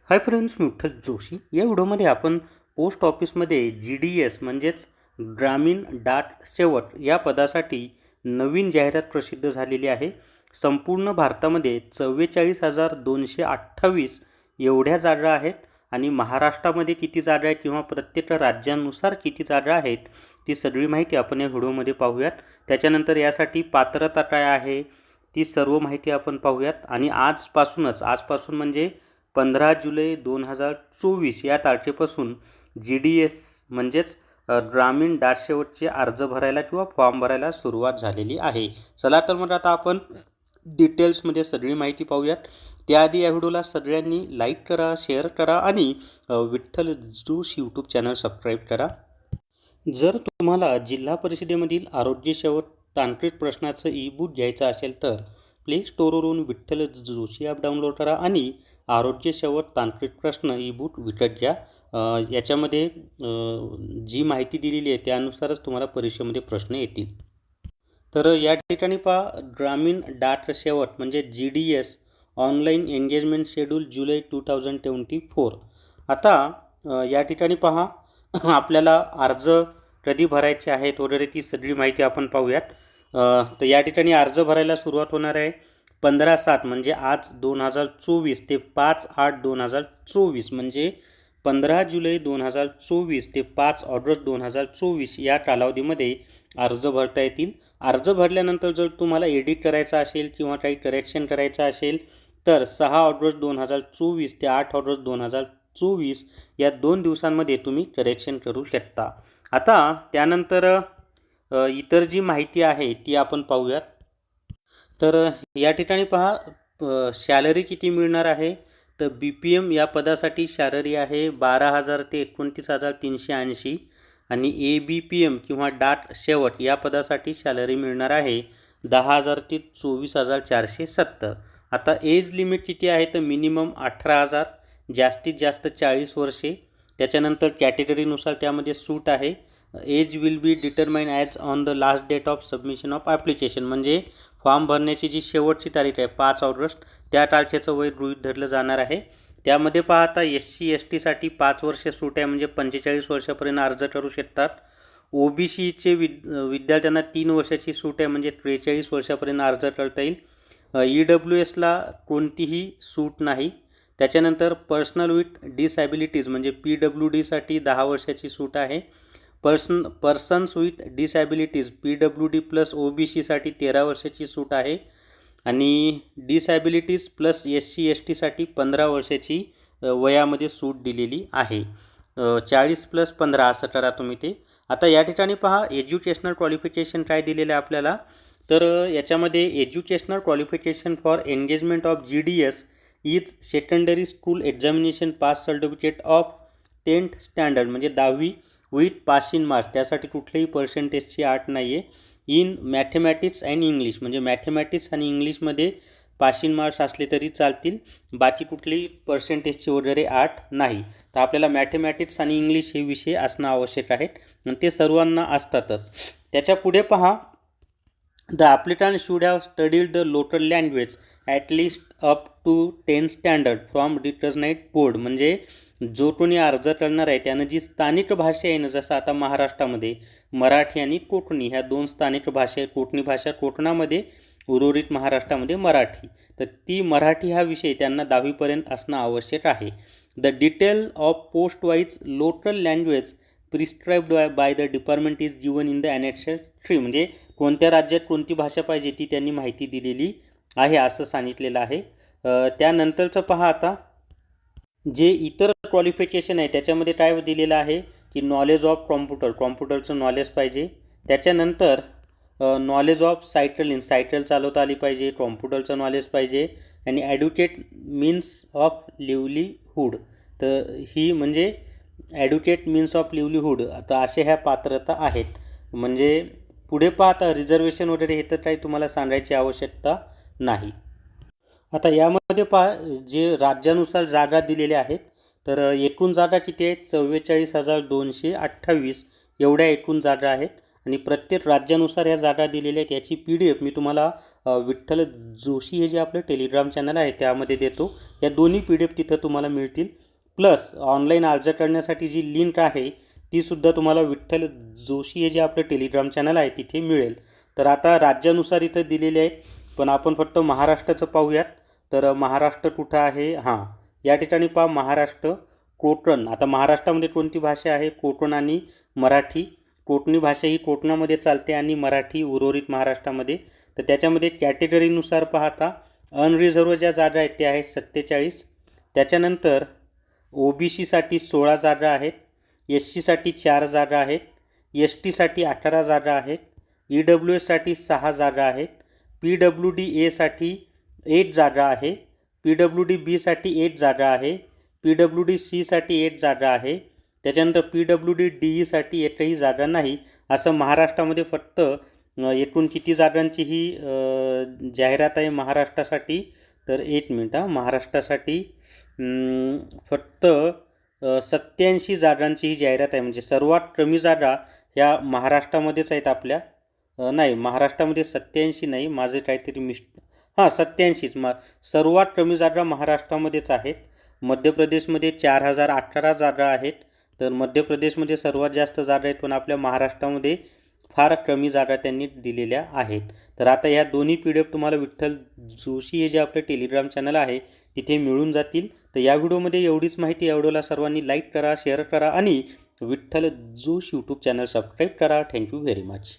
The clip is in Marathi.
हाय फ्रेंड्स, मी विठ्ठल जोशी. या व्हिडिओमध्ये आपण पोस्ट ऑफिसमध्ये GDS म्हणजेच ग्रामीण डाक सेवक या पदासाठी नवीन जाहिरात प्रसिद्ध झालेली आहे. संपूर्ण भारतामध्ये 44,228 एवढ्या जागा आहेत आणि महाराष्ट्रामध्ये किती जागा आहेत किंवा प्रत्येक राज्यानुसार किती जागा आहेत ती सगळी माहिती आपण या व्हिडिओमध्ये पाहूयात. त्याच्यानंतर यासाठी पात्रता काय आहे ती सर्व माहिती आपण पाहूयात आणि आजपासून म्हणजे 15 जुलै 2024 या तारखेपासून GDS म्हणजेच ग्रामीण डाक सेवकचे अर्ज भरायला किंवा फॉर्म भरायला सुरुवात झालेली आहे. चला तर मग आता आपण डिटेल्समध्ये सगळी माहिती पाहूयात. त्याआधी या व्हिडिओला सगळ्यांनी लाईक करा, शेअर करा आणि Vitthal Joshi YouTube channel subscribe करा. जर तुम्हाला जिल्हा परिषदेमधील आरोग्य सेवक तांत्रिक प्रश्नाचं ई-बुक घ्यायचं असेल तर प्ले स्टोअरवरून विठ्ठल जोशी ॲप डाउनलोड करा आणि आरोग्य सेवक तांत्रिक प्रश्न ई-बुक विकत घ्या. याच्यामध्ये जी माहिती दिलेली आहे त्यानुसारच तुम्हाला परीक्षेमध्ये प्रश्न येतील. तर या ठिकाणी पहा, ग्रामीण डाक सेवक म्हणजे GDS ऑनलाईन एंगेजमेंट शेड्यूल जुलै 2024. आता या ठिकाणी पहा आपल्याला अर्ज कधी भरायचे आहेत वगैरे ती सगळी माहिती आपण पाहूयात. तर या ठिकाणी अर्ज भरायला सुरुवात होणार आहे 15/7 म्हणजे आज 2024 ते 5/8/2024 म्हणजे 15 जुलै 2024 ते 5 ऑगस्ट 2024 या कालावधीमध्ये अर्ज भरता येतील. अर्ज भरल्यानंतर जर तुम्हाला एडिट करायचा असेल किंवा काही करेक्शन करायचं असेल तर 6 ऑगस्ट 2024 ते 8 ऑगस्ट 2024 या 2 दिवसांमध्ये तुम्ही करेक्शन करू शकता. आता त्यानंतर इतर जी माहिती आहे ती आपण पाहूयात. तर या ठिकाणी पहा सॅलरी किती मिळणार आहे. तर BPM या पदासाठी सॅलरी आहे 12,000 ते 29,380 आणि ABPM किंवा डाक सेवक या पदासाठी सॅलरी मिळणार आहे 10,000 ते 24,470. आता एज लिमिट किती आहे तर मिनिमम 18,000, जास्तीत जास्त 40 वर्षे. त्याच्यानंतर कॅटेगरीनुसार त्यामध्ये सूट आहे. Age will be determined as on the last date of submission of application म्हणजे फॉर्म भरण्याची जी शेवटची तारीख आहे 5 ऑगस्ट त्या तारखेचं वय गृहीत धरलं जाणार आहे. त्यामध्ये पाहता SC STसाठी 5 वर्ष सूट आहे म्हणजे 45 वर्षापर्यंत अर्ज करू शकतात. OBCचे विद्यार्थ्यांना 3 वर्षाची सूट आहे म्हणजे 43 वर्षापर्यंत अर्ज करता येईल. EWSला कोणतीही सूट नाही. त्याच्यानंतर पर्सनल विथ डिसॅबिलिटीज म्हणजे PWDसाठी 10 वर्षाची सूट आहे. Persons with disabilities PWD plus OBCसाठी 13 वर्षाची सूट आहे आणि डिसॅबिलिटीज प्लस SC STसाठी 15 वर्षाची वयामध्ये सूट दिलेली आहे. 40 + 15 असं करा तुम्ही ते. आता या ठिकाणी पहा एज्युकेशनल क्वालिफिकेशन काय दिलेलं आहे आपल्याला. तर याच्यामध्ये educational qualification for engagement of GDS is secondary school examination pass certificate of 10th standard म्हणजे 10वी विथ पासिंग मार्क्स. त्यासाठी कुठल्याही पर्सेंटेजची अट नाही आहे. इन मॅथमॅटिक्स अँड इंग्लिश म्हणजे मॅथमॅटिक्स आणि इंग्लिशमध्ये पासिंग मार्क्स असले तरी चालतील, बाकी कुठलीही पर्सेंटेजची वगैरे अट नाही. तर आपल्याला मॅथमॅटिक्स आणि इंग्लिश हे विषय असणं आवश्यक आहेत आणि ते सर्वांना असतातच. त्याच्या पुढे पहा, the applicant should have studied the local language at least up to 10th standard from recognised board म्हणजे जो कोणी अर्ज करणार आहे त्यानं जी स्थानिक भाषा आहे ना, जसं आता महाराष्ट्रामध्ये मराठी आणि कोकणी ह्या 2 स्थानिक भाषा आहेत. कोकणी भाषा कोकणामध्ये, उर्वरित महाराष्ट्रामध्ये मराठी. तर ती मराठी हा विषय त्यांना 10वीपर्यंत असणं आवश्यक आहे. The detail of post wise local language prescribed by the department is given in the annexure 3 म्हणजे कोणत्या राज्यात कोणती भाषा पाहिजे ती त्यांनी माहिती दिलेली आहे असं सांगितलेलं आहे. त्यानंतरचं पहा आता जे इतर क्वालिफिकेशन आहे त्याच्यामध्ये काय दिलेलं आहे की नॉलेज ऑफ कॉम्प्युटरचं नॉलेज पाहिजे. त्याच्यानंतर नॉलेज ऑफ सायकल चालवता आली पाहिजे, कॉम्प्युटरचं नॉलेज पाहिजे आणि ॲड्युकेट मीन्स ऑफ लिव्हलीहूड. तर ही म्हणजे ॲड्युकेट मीन्स ऑफ लिव्हलीहूड. आता असे ह्या पात्रता आहेत. म्हणजे पुढे पाहता रिझर्वेशन वगैरे हे तर काही तुम्हाला सांगायची आवश्यकता नाही. आता यामध्ये पहा जे राज्यानुसार जागा दिलेल्या आहेत. तर एकूण जागा किती आहेत 44,228 एवढ्या एकूण जागा आहेत आणि प्रत्येक राज्यानुसार या जागा दिलेल्या आहेत. याची PDF मी तुम्हाला विठ्ठल जोशी हे जे आपलं टेलिग्राम चॅनल आहे त्यामध्ये देतो. या दोन्ही PDF तिथं तुम्हाला मिळतील. प्लस ऑनलाईन अर्ज करण्यासाठी जी लिंक आहे तीसुद्धा तुम्हाला विठ्ठल जोशी हे जे आपलं टेलिग्राम चॅनल आहे तिथे मिळेल. तर आता राज्यानुसार इथं दिलेले आहेत, पण आपण फक्त महाराष्ट्राचं पाहूयात. तर महाराष्ट्र कुठं आहे? हां, या ठिकाणी पहा महाराष्ट्र कोकण. आता महाराष्ट्रामध्ये कोणती भाषा आहे? कोकण आणि मराठी. कोकणी भाषा ही कोकणामध्ये चालते आणि मराठी उर्वरित महाराष्ट्रामध्ये. तर त्याच्यामध्ये कॅटेगरीनुसार पाहता अनरिझर्व ज्या जागा आहेत त्या आहेत 47. त्याच्यानंतर OBCसाठी 16 जागा आहेत, SCसाठी 4 जागा आहेत, STसाठी 18 जागा आहेत, EWSसाठी 6 जागा आहेत, PWDAसाठी 8 जागा आहे, PWDBसाठी 8 जागा आहे, PWDCसाठी 8 जागा आहे. त्याच्यानंतर PWDDEसाठी एकही जागा नाही. असं महाराष्ट्रामध्ये फक्त एकूण किती जागांची ही जाहिरात आहे महाराष्ट्रासाठी? तर 1 मिनिट महाराष्ट्रासाठी फक्त 87 जागांची ही जाहिरात आहे. म्हणजे सर्वात कमी जागा ह्या महाराष्ट्रामध्येच आहेत आपल्या. नाही, महाराष्ट्रामध्ये 87 नाही, माझे काहीतरी 87च. सर्वात कमी जागा महाराष्ट्रामध्येच आहेत. मध्य प्रदेशमध्ये 4018 जागा आहेत. तर मध्य प्रदेशमध्ये सर्वात जास्त जागा आहेत, पण आपल्या महाराष्ट्रामध्ये फार कमी जागा त्यांनी दिलेल्या आहेत. तर आता ह्या दोन्ही PDF तुम्हाला विठ्ठल जोशी हे जे आपलं टेलिग्राम चॅनल आहे तिथे मिळून जातील. तर या व्हिडिओमध्ये एवढीच माहिती. या व्हिडिओला सर्वांनी लाईक करा, शेअर करा आणि Vitthal Joshi YouTube channel subscribe करा. Thank you very much.